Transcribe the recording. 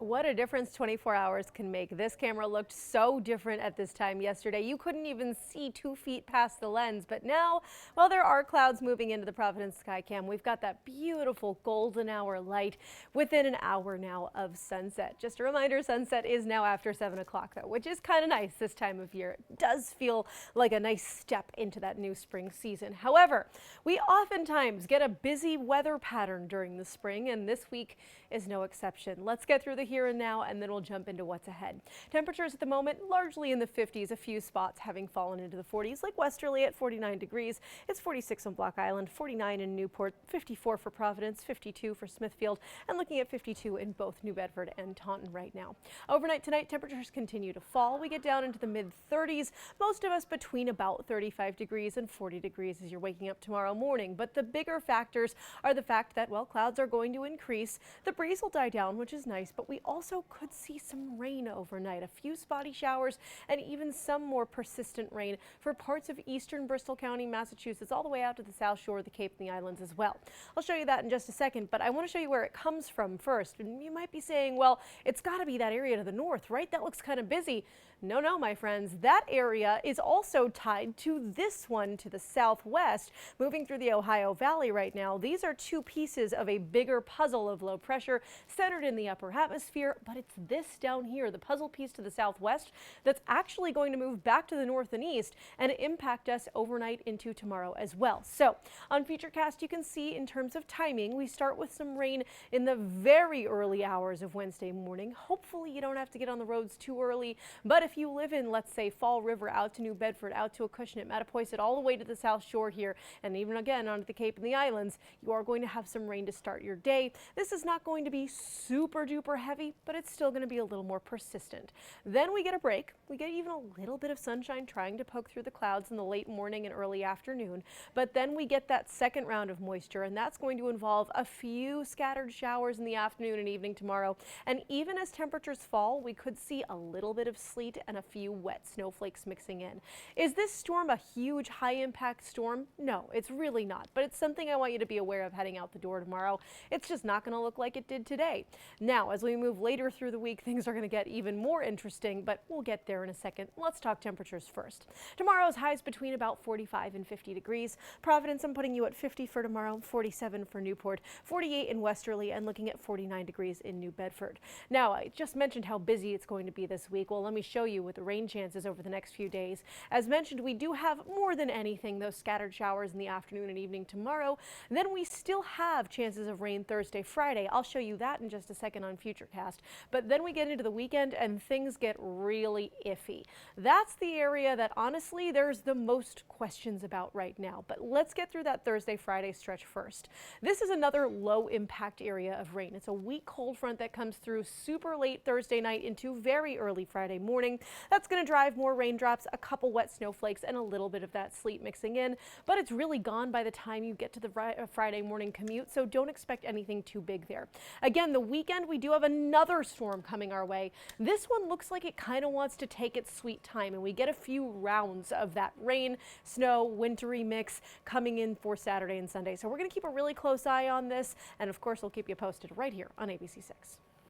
What a difference 24 hours can make. This camera looked so different at this time yesterday. You couldn't even see 2 feet past the lens. But now, well, there are clouds moving into the Providence Skycam. We've got that beautiful golden hour light within an hour now of sunset. Just a reminder, sunset is now after 7 o'clock, though, which is kind of nice this time of year. It does feel like a nice step into that new spring season. However, we oftentimes get a busy weather pattern during the spring, and this week is no exception. Let's get through the here and now, and then we'll jump into what's ahead. Temperatures at the moment largely in the 50s, a few spots having fallen into the 40s, like Westerly at 49 degrees. It's 46 on Block Island, 49 in Newport, 54 for Providence, 52 for Smithfield, and looking at 52 in both New Bedford and Taunton right now. Overnight tonight, temperatures continue to fall. We get down into the mid-30s, most of us between about 35 degrees and 40 degrees as you're waking up tomorrow morning. But the bigger factors are the fact that, well, clouds are going to increase. The breeze will die down, which is nice, but we also could see some rain overnight, a few spotty showers, and even some more persistent rain for parts of eastern Bristol County, Massachusetts, all the way out to the South Shore of the Cape and the Islands as well. I'll show you that in just a second, but I want to show you where it comes from first. And you might be saying, well, it's got to be that area to the north, right? That looks kind of busy. No, my friends, that area is also tied to this one to the southwest, moving through the Ohio Valley right now. These are two pieces of a bigger puzzle of low pressure centered in the upper atmosphere, but it's this down here, the puzzle piece to the southwest, that's actually going to move back to the north and east and impact us overnight into tomorrow as well. So on Futurecast, you can see in terms of timing, we start with some rain in the very early hours of Wednesday morning. Hopefully you don't have to get on the roads too early, but if you live in, let's say, Fall River, out to New Bedford, out to Acushnet, Mattapoisett, all the way to the South Shore here, and even again onto the Cape and the Islands, you are going to have some rain to start your day. This is not going to be super duper heavy, but it's still going to be a little more persistent. Then we get a break. We get even a little bit of sunshine trying to poke through the clouds in the late morning and early afternoon, but then we get that second round of moisture, and that's going to involve a few scattered showers in the afternoon and evening tomorrow. And even as temperatures fall, we could see a little bit of sleet and a few wet snowflakes mixing in. Is this storm a huge high impact storm? No, it's really not, but it's something I want you to be aware of heading out the door tomorrow. It's just not going to look like it did today. Now, as we move later through the week, things are going to get even more interesting, but we'll get there in a second. Let's talk temperatures first. Tomorrow's highs between about 45 and 50 degrees. Providence, I'm putting you at 50 for tomorrow, 47 for Newport, 48 in Westerly, and looking at 49 degrees in New Bedford. Now, I just mentioned how busy it's going to be this week. Well, let me show you with the rain chances over the next few days. As mentioned, we do have more than anything those scattered showers in the afternoon and evening tomorrow. Then we still have chances of rain Thursday, Friday. I'll show you that in just a second on Futurecast. But then we get into the weekend and things get really iffy. That's the area that honestly there's the most questions about right now. But let's get through that Thursday, Friday stretch first. This is another low impact area of rain. It's a weak cold front that comes through super late Thursday night into very early Friday morning. That's going to drive more raindrops, a couple wet snowflakes, and a little bit of that sleet mixing in, but it's really gone by the time you get to the Friday morning commute, so don't expect anything too big there. Again, the weekend, we do have another storm coming our way. This one looks like it kind of wants to take its sweet time, and we get a few rounds of that rain, snow, wintry mix coming in for Saturday and Sunday. So we're going to keep a really close eye on this, and of course, we'll keep you posted right here on ABC6.